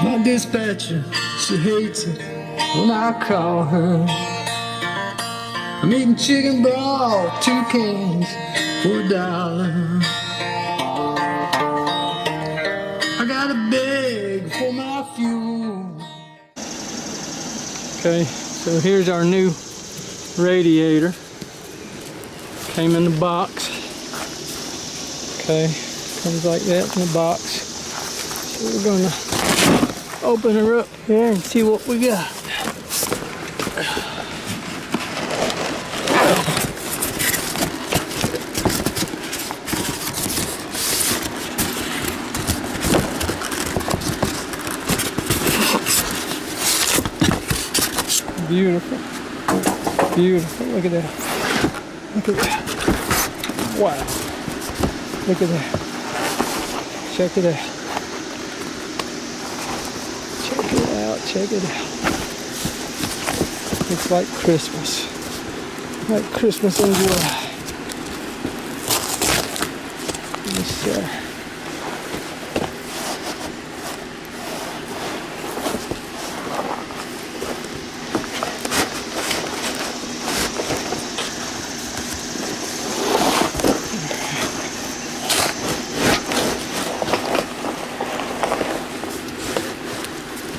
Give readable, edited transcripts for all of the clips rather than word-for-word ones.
My dispatcher, she hates it when I call her. I'm eating chicken broth, 2 cans for $1. I gotta beg for my fuel. Okay, so here's our new radiator. Came in the box. Okay, comes like that in the box. So we're gonna open her up here and see what we got. Beautiful. Beautiful. Look at that. Look at that. Wow. Look at that. Check it out. Check it out. Check it out. It's like Christmas. Like Christmas in July. Yes, sir.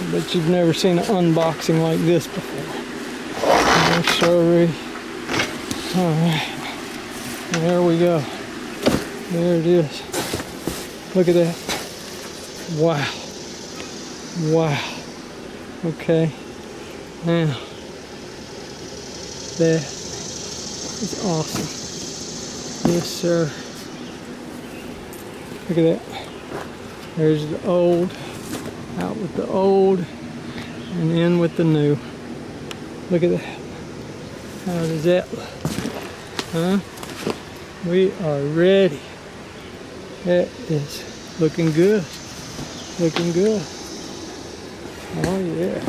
But you've never seen an unboxing like this before. No siree. Alright. There we go. There it is. Look at that. Wow. Wow. Okay. Now. That is awesome. Yes, sir. Look at that. There's the old. Out with the old and in with the new. Look at that. How does that look? Huh? We are ready. That is looking good. Looking good. Oh yeah.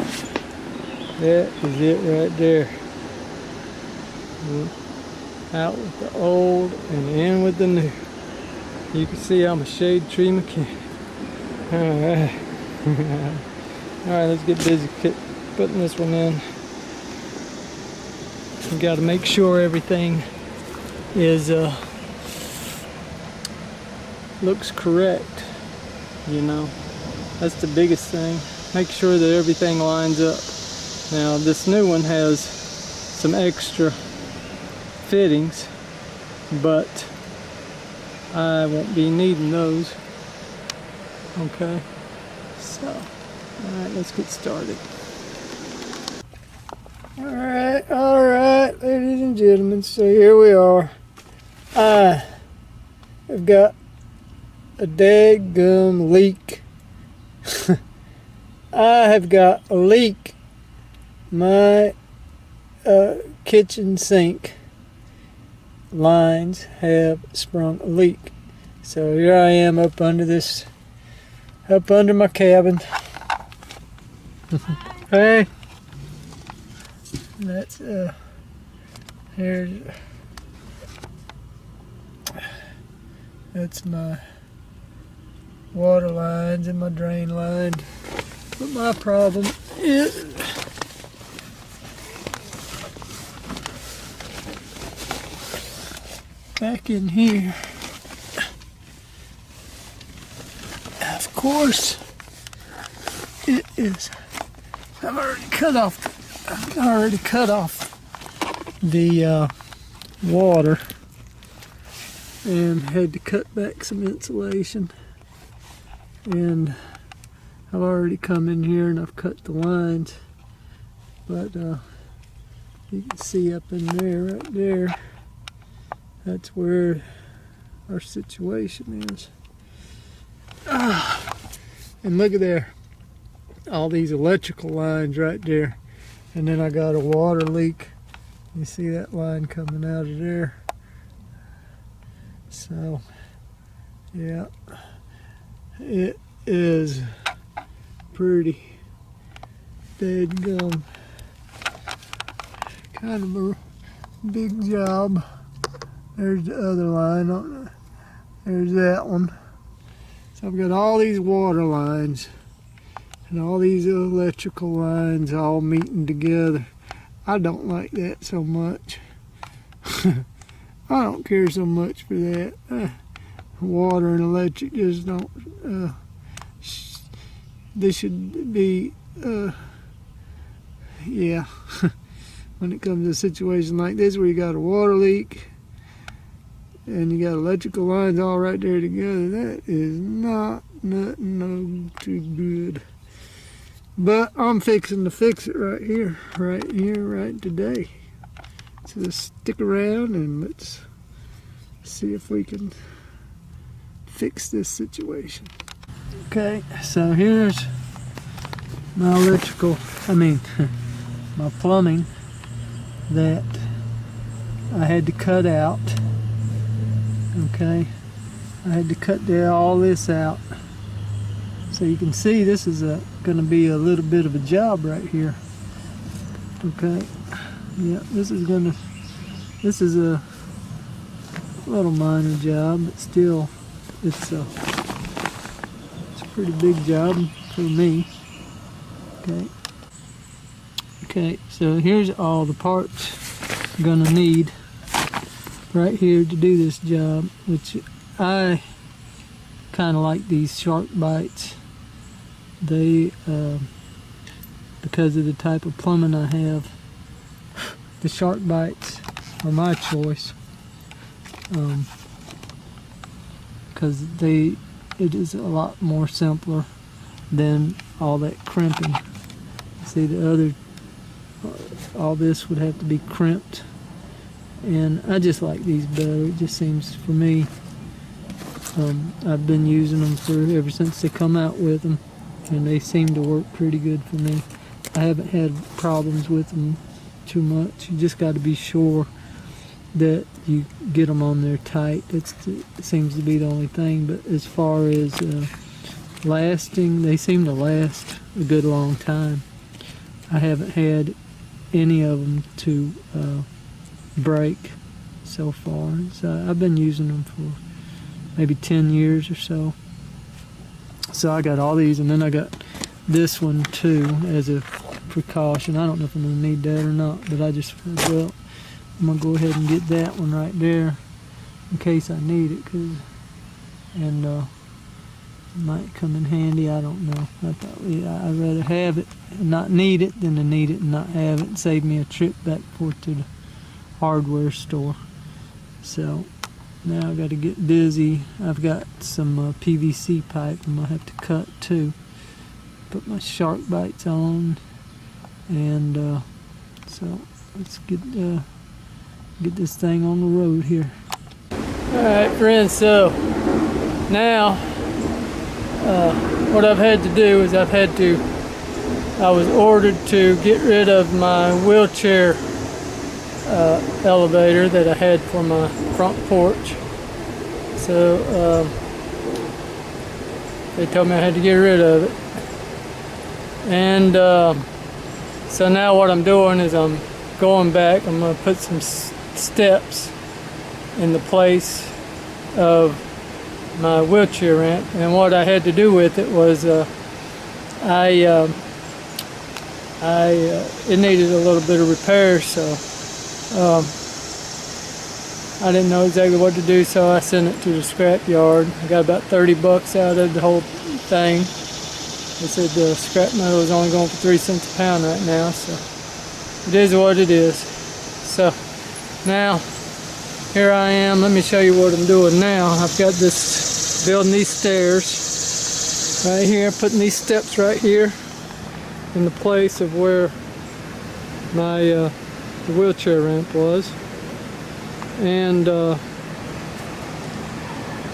That is it right there. Out with the old and in with the new. You can see I'm a Shadetree mechanic. Alright. Alright, let's get busy putting this one in. We got to make sure everything is looks correct. You know, that's the biggest thing. Make sure that everything lines up. Now this new one has some extra fittings, but I won't be needing those. Okay. So, alright, let's get started. Alright, ladies and gentlemen, so here we are. I have got a daggum leak. I have got a leak. My kitchen sink lines have sprung a leak. So here I am up under my cabin. Hey, that's that's my water lines and my drain line. But my problem is back in here. Of course, it is. I've already cut off the water and had to cut back some insulation. And I've already come in here and I've cut the lines. But you can see up in there, right there, that's where our situation is. And look at there, all these electrical lines right there, and then I got a water leak. You see that line coming out of there? So yeah, it is pretty dead gum kind of a big job. There's the other line. There's that one. So I've got all these water lines and all these electrical lines all meeting together. I don't like that so much. I don't care so much for that. Water and electric just don't. They should be, yeah. When it comes to a situation like this where you got a water leak and you got electrical lines all right there together, that is not no too good. But I'm fixing to fix it right here, right today. So just stick around and let's see if we can fix this situation. Okay, so here's my my plumbing that I had to cut out. Okay, I had to cut all this out. So you can see this is going to be a little bit of a job right here. Okay, yeah, this is a little minor job, but still it's a pretty big job for me. Okay, so here's all the parts I'm gonna need right here to do this job, which I kind of like these shark bites. They because of the type of plumbing I have, the shark bites are my choice, because it is a lot more simpler than all that crimping. See, the other, all this would have to be crimped, and I just like these better. It just seems, for me, I've been using them ever since they come out with them, and they seem to work pretty good for me. I haven't had problems with them too much. You just got to be sure that you get them on there tight. It seems to be the only thing. But as far as lasting, they seem to last a good long time. I haven't had any of them to break so far. So I've been using them for maybe 10 years or so. So I got all these, and then I got this one too as a precaution. I don't know if I'm going to need that or not, but I just figured, well, I'm going to go ahead and get that one right there in case I need it, and it might come in handy. I don't know. I thought I'd rather have it and not need it than to need it and not have it, and save me a trip back and forth to the hardware store. So now I got to get busy. I've got some PVC pipe I'm going to have to cut too. Put my shark bites on, and so let's get this thing on the road here. Alright friends, so now what I've had to do is I was ordered to get rid of my wheelchair elevator that I had for my front porch. So they told me I had to get rid of it. And so now what I'm doing is I'm going back. I'm going to put some steps in the place of my wheelchair ramp. And what I had to do with it was it needed a little bit of repair, so I didn't know exactly what to do, so I sent it to the scrap yard. I got about $30 out of the whole thing. They said the scrap metal is only going for 3 cents a pound right now, so it is what it is. So now here I am. Let me show you what I'm doing now. I've got this, building these stairs right here, putting these steps right here in the place of where my the wheelchair ramp was. And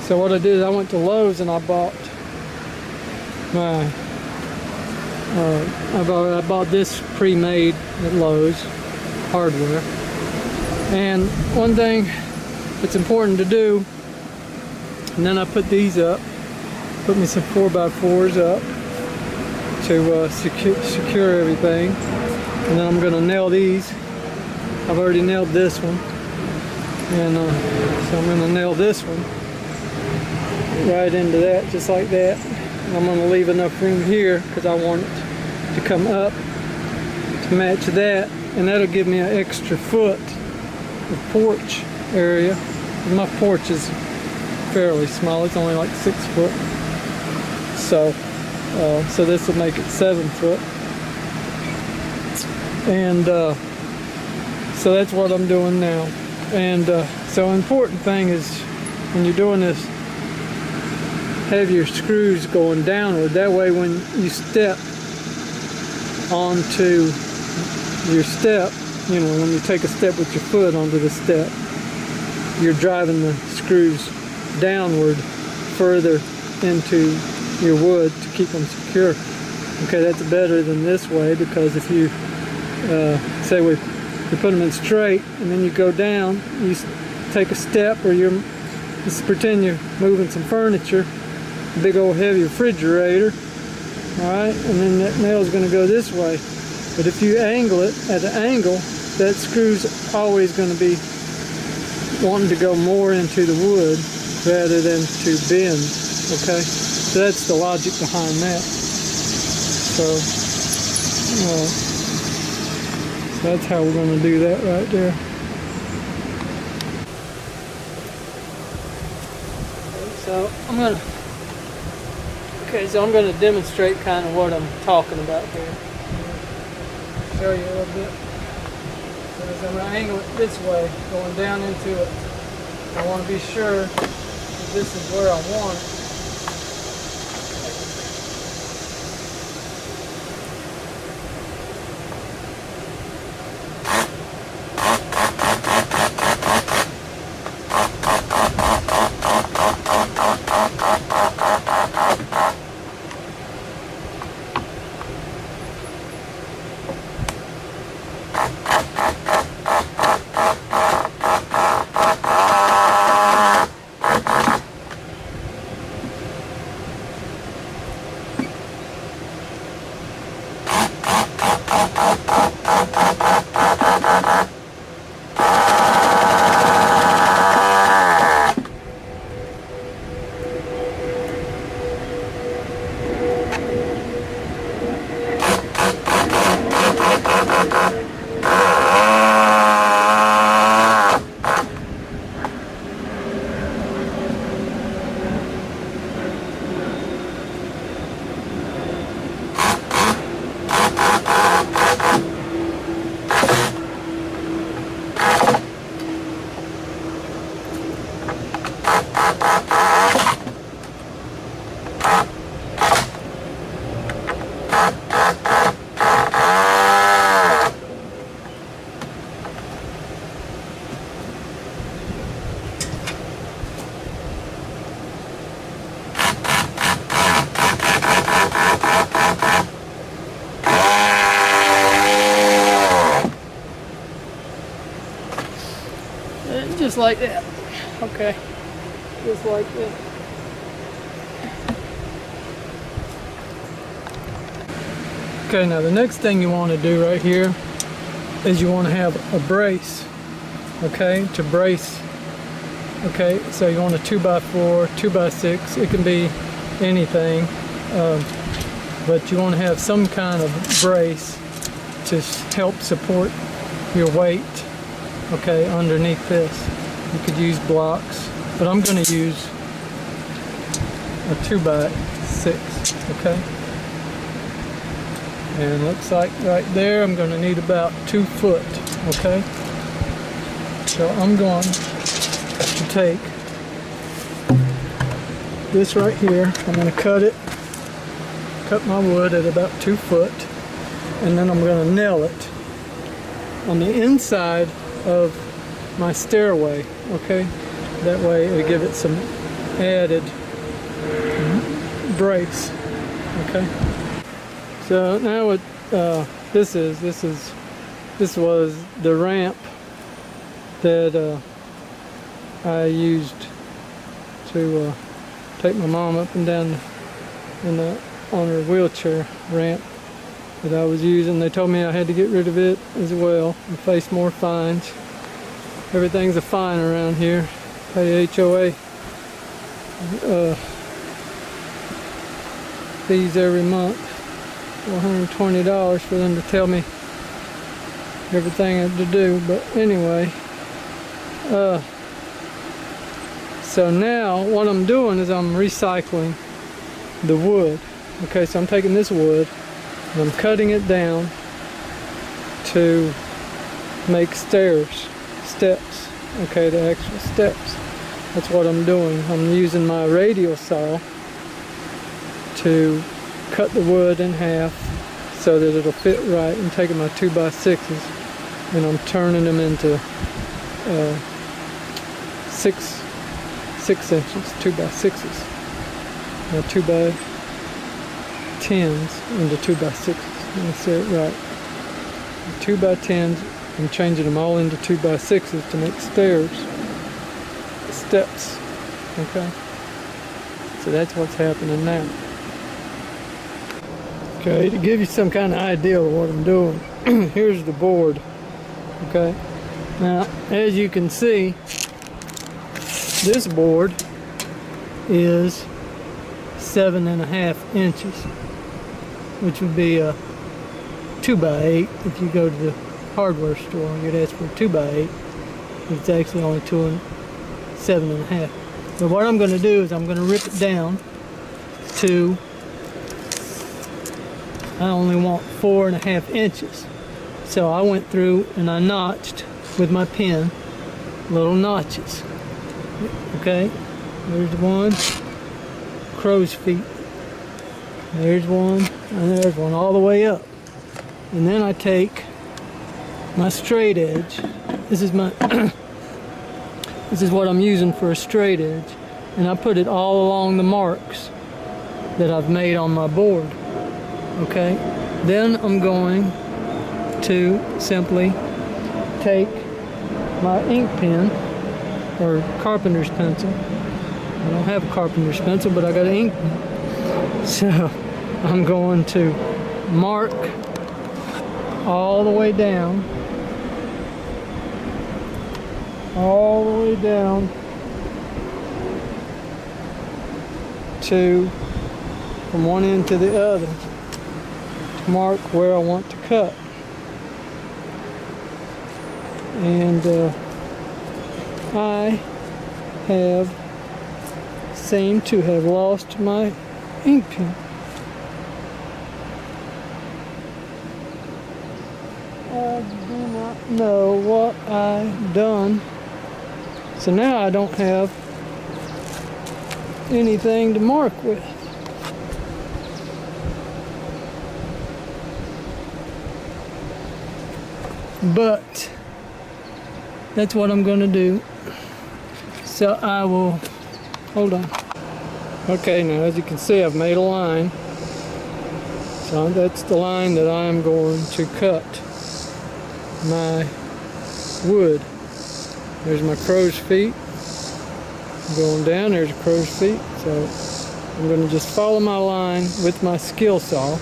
so what I did is I went to Lowe's and I bought my I bought this pre-made at Lowe's hardware. And one thing that's important to do, and then I put these up, put me some 4x4s up to secure everything, and then I'm going to nail these I've already nailed this one, and so I'm going to nail this one right into that, just like that. And I'm going to leave enough room here because I want it to come up to match that, and that'll give me an extra foot of porch area. My porch is fairly small, it's only like 6 foot, so this will make it 7 foot, and so that's what I'm doing now. And so important thing is when you're doing this, have your screws going downward. That way when you step onto your step, you know, when you take a step with your foot onto the step, you're driving the screws downward further into your wood to keep them secure. Okay, that's better than this way, because if you say we put them in straight and then you go down, you take a step, or just pretend you're moving some furniture, a big old heavy refrigerator, all right, and then that nail's going to go this way. But if you angle it at an angle, that screw's always going to be wanting to go more into the wood rather than to bend. Okay, so that's the logic behind that. So that's how we're going to do that right there. So I'm going to demonstrate kind of what I'm talking about here. Show you a little bit. So as I'm going to angle it this way, going down into it, I want to be sure that this is where I want it. Just like that. Okay, just like that. Okay, now the next thing you want to do right here is you want to have a brace, okay, to brace. Okay, so you want a 2x4, 2x6, it can be anything, but you want to have some kind of brace to help support your weight, okay, underneath this. You could use blocks, but I'm going to use a 2x6, okay? And looks like right there I'm going to need about 2 foot, okay? So I'm going to take this right here, I'm going to cut my wood at about 2 foot, and then I'm going to nail it on the inside of my stairway, okay? That way it'll give it some added brace, okay? So now what this was the ramp that I used to take my mom up and down on her wheelchair ramp. that I was using. They told me I had to get rid of it as well and face more fines. Everything's a fine around here. Pay HOA fees every month. $120 for them to tell me everything I had to do. But anyway, so now what I'm doing is I'm recycling the wood. Okay, so I'm taking this wood and I'm cutting it down to make steps. Okay, the actual steps. That's what I'm doing. I'm using my radial saw to cut the wood in half so that it'll fit right. I'm taking my 2x6s and I'm turning them into 6 inches, 2x6s. Now 2x10s into 2x6s. Let me say it right. 2x10s, I'm changing them all into 2x6s to make steps. Okay, so that's what's happening now. Okay, to give you some kind of idea of what I'm doing, here's the board. Okay, now as you can see, this board is 7.5 inches, which would be a 2x8. If you go to the hardware store, you'd ask for a 2x8. It's actually only 7.5. So what I'm going to do is I'm going to rip it down to, I only want 4.5 inches. So I went through and I notched with my pen little notches. Okay, there's one, crow's feet. There's one, and there's one all the way up. And then I take my straight edge. This is my this is what I'm using for a straight edge, and I put it all along the marks that I've made on my board. Okay, then I'm going to simply take my ink pen or carpenter's pencil. I don't have a carpenter's pencil, but I got an ink pen. So I'm going to mark all the way down, to from one end to the other to mark where I want to cut. And I seem to have lost my ink pen. I do not know what I've done. So now I don't have anything to mark with. But that's what I'm going to do. So I will, hold on. Okay, now as you can see, I've made a line. So that's the line that I'm going to cut my wood. There's my crow's feet. I'm going down, there's a crow's feet. So I'm going to just follow my line with my skill saw.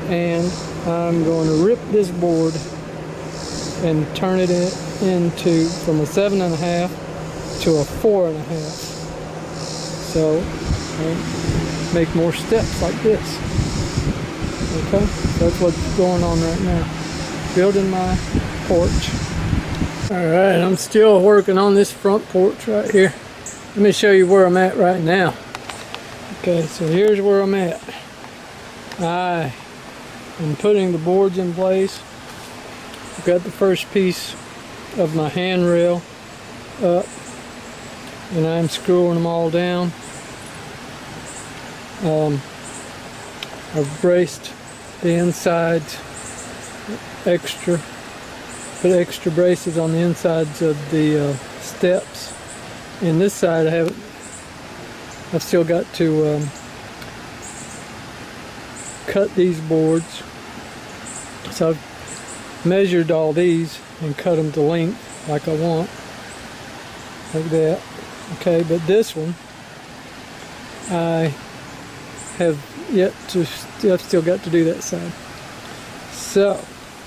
And I'm going to rip this board and turn it into from a 7.5 to a 4.5. So make more steps like this. Okay, that's what's going on right now. Building my porch. Alright, I'm still working on this front porch right here. Let me show you where I'm at right now. Okay, so here's where I'm at. I am putting the boards in place. I've got the first piece of my handrail up, and I'm screwing them all down. I've braced the insides extra. Put extra braces on the insides of the steps. And this side I've still got to cut these boards. So I've measured all these and cut them to length like I want, like that. Okay, but this one I have yet to, I've still got to do that side. So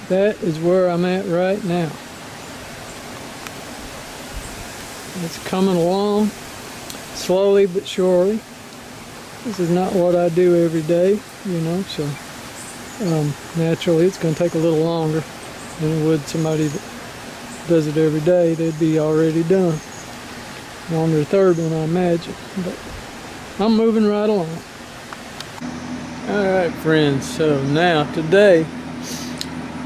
that is where I'm at right now. It's coming along slowly but surely. This is not what I do every day, you know, so naturally it's going to take a little longer than it would somebody that does it every day. They'd be already done on their third one, I imagine, but I'm moving right along. Alright friends, so now today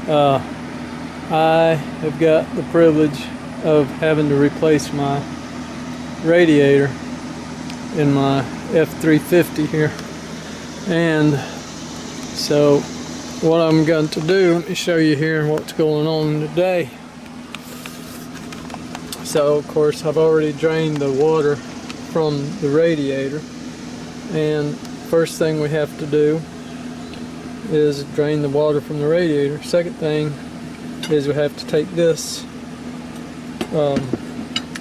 I have got the privilege of having to replace my radiator in my F350 here. And so what I'm going to do, let me show you here what's going on today. So of course I've already drained the water from the radiator, and first thing we have to do is drain the water from the radiator. Second thing is we have to take this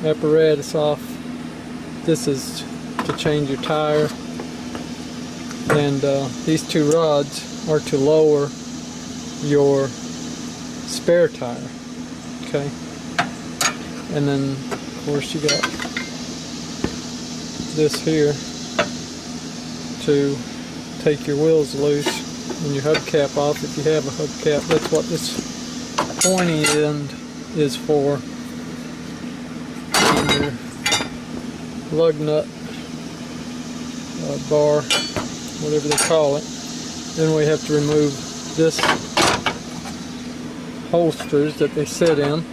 apparatus off. This is to change your tire, and these two rods are to lower your spare tire. Okay, and then of course you got this here to take your wheels loose and your hubcap off if you have a hubcap. That's what this pointy end is for. And your lug nut bar, whatever they call it. Then we have to remove this holsters that they sit in.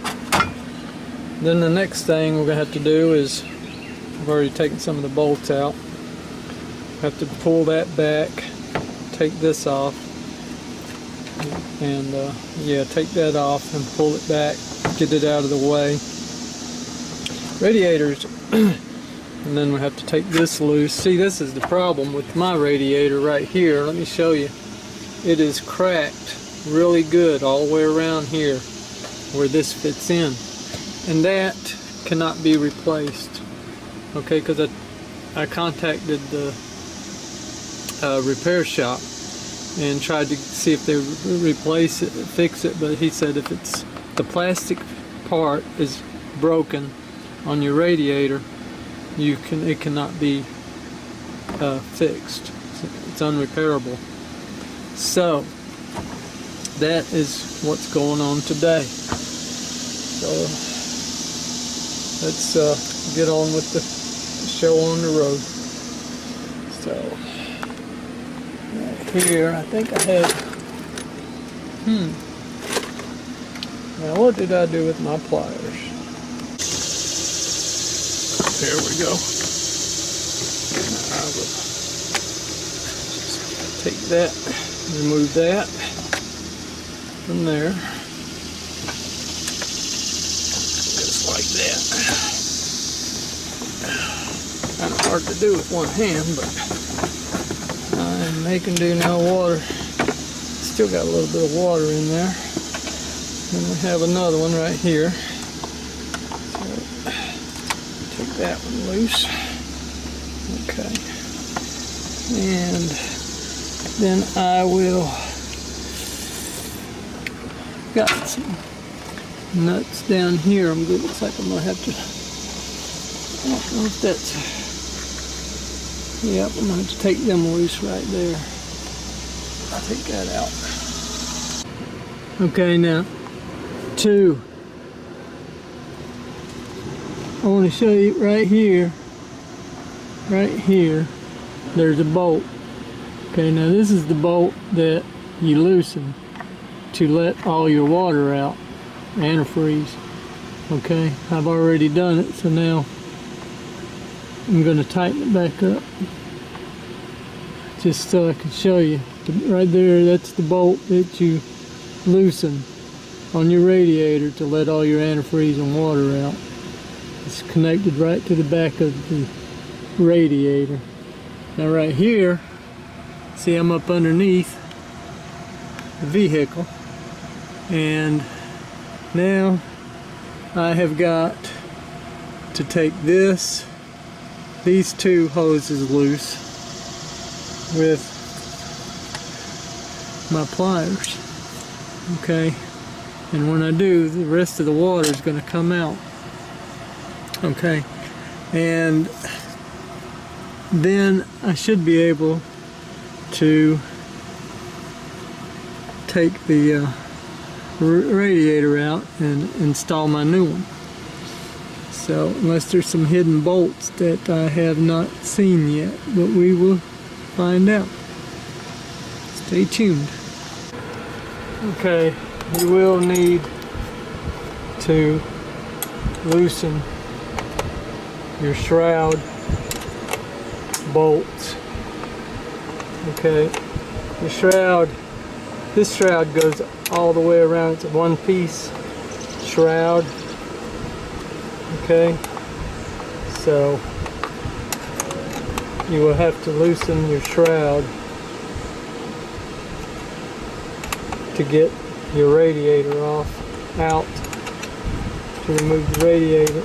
Then the next thing we're going to have to do is, I've already taken some of the bolts out. Have to pull that back, take this off, and yeah, take that off and pull it back, get it out of the way. Radiators, and then we have to take this loose. See, this is the problem with my radiator right here. Let me show you. It is cracked really good all the way around here where this fits in, and that cannot be replaced. Okay, because I contacted the repair shop and tried to see if they would replace it, fix it, but he said if it's the plastic part is broken on your radiator, it cannot be fixed. It's unrepairable. So that is what's going on today. So let's get on with the show on the road. So right here, I think I have. Now what did I do with my pliers? There we go. I will just take that, remove that from there, just like that. Kind of hard to do with one hand, but I'm making do now. Water, still got a little bit of water in there. Then we have another one right here. So take that one loose. Okay, and then I will got some nuts down here. Looks like I'm gonna have to. I don't know if that's. Yep, I'm gonna have to take them loose right there. I'll take that out. Okay, now I want to show you right here. Right here, there's a bolt. Okay, now this is the bolt that you loosen to let all your water out, antifreeze. Okay, I've already done it, so now I'm going to tighten it back up just so I can show you. Right there, that's the bolt that you loosen on your radiator to let all your antifreeze and water out. It's connected right to the back of the radiator. Now right here, see, I'm up underneath the vehicle, and now I have got to take these two hoses loose, with my pliers. Okay, and when I do, the rest of the water is going to come out. Okay, and then I should be able to take the radiator out and install my new one. So unless there's some hidden bolts that I have not seen yet, but we will find out. Stay tuned. Okay, you will need to loosen your shroud bolts. Okay, the shroud, this shroud goes all the way around. It's a one-piece shroud. Okay, so you will have to loosen your shroud to get your radiator out, to remove the radiator.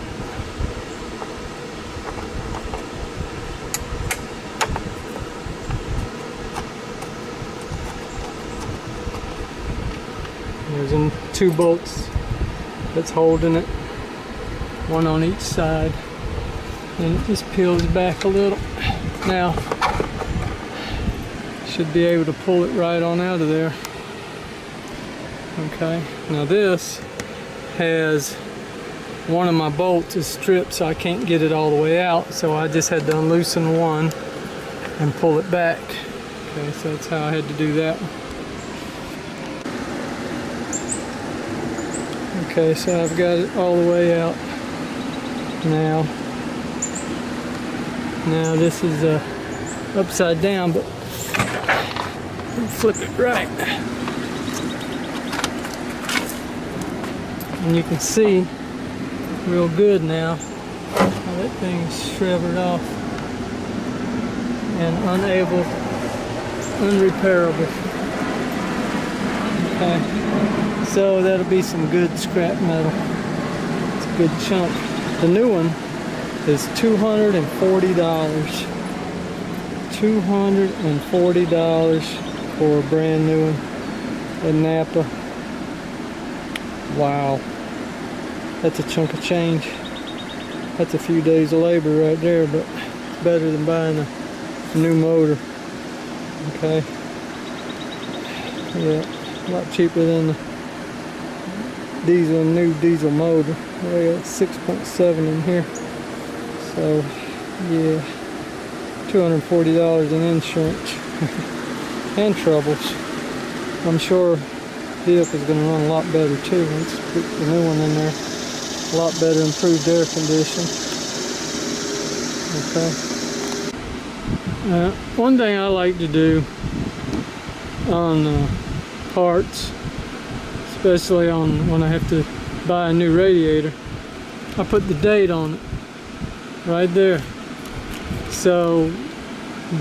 There's two bolts that's holding it, one on each side, and it just peels back a little. Now, should be able to pull it right on out of there. Okay, now this has one of my bolts is stripped, so I can't get it all the way out, so I just had to unloosen one and pull it back. Okay, so that's how I had to do that one. Okay, so I've got it all the way out now. Now this is upside down, but flip it right. And you can see real good now how that thing's shriveled off and unrepairable. Okay, so that'll be some good scrap metal. It's a good chunk. The new one is $240. $240 for a brand new one in Napa. Wow. That's a chunk of change. That's a few days of labor right there, but it's better than buying a new motor. Okay. Yeah, a lot cheaper than the new diesel motor. We got 6.7 in here. So, yeah, $240 in insurance and troubles. I'm sure the vehicle's going to run a lot better too once we put the new one in there. A lot better improved air condition. Okay. One thing I like to do on parts, especially on when I have to buy a new radiator, I put the date on it right there so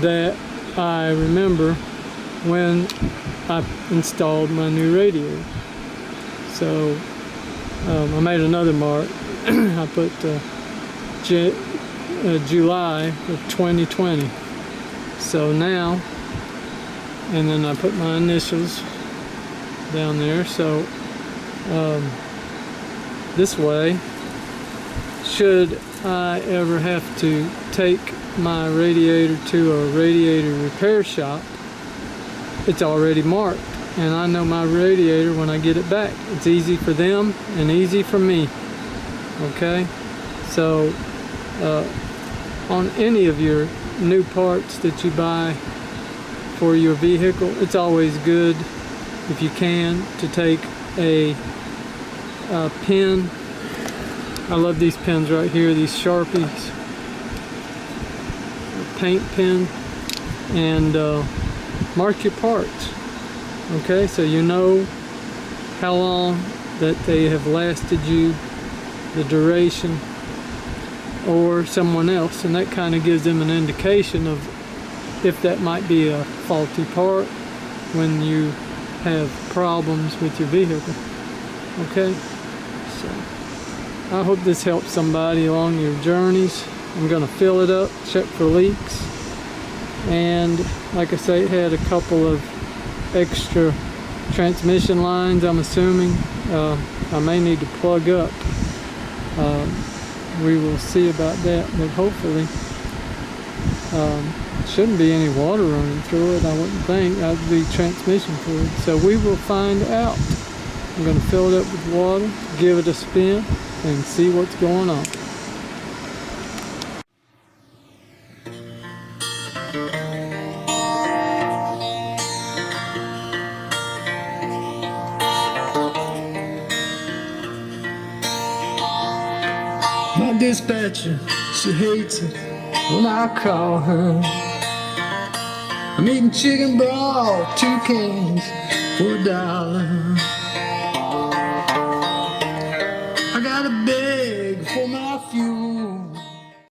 that I remember when I installed my new radiator. So I made another mark. I put July of 2020. So now, and then I put my initials down there. So this way, should I ever have to take my radiator to a radiator repair shop, it's already marked, and I know my radiator when I get it back. It's easy for them and easy for me. Okay, so on any of your new parts that you buy for your vehicle, it's always good, if you can, to take a pen. I love these pens right here, these Sharpies, paint pen, and mark your parts. Okay, so you know how long that they have lasted you, the duration, or someone else, and that kind of gives them an indication of if that might be a faulty part when you have problems with your vehicle. Okay, so I hope this helps somebody along your journeys. I'm going to fill it up, check for leaks, and like I say, it had a couple of extra transmission lines, I'm assuming. I may need to plug up. We will see about that, but hopefully shouldn't be any water running through it, I wouldn't think. That would be transmission fluid. So we will find out. I'm going to fill it up with water, give it a spin, and see what's going on. My dispatcher, she hates it when I call her. I'm eating chicken broth, 2 cans for $1.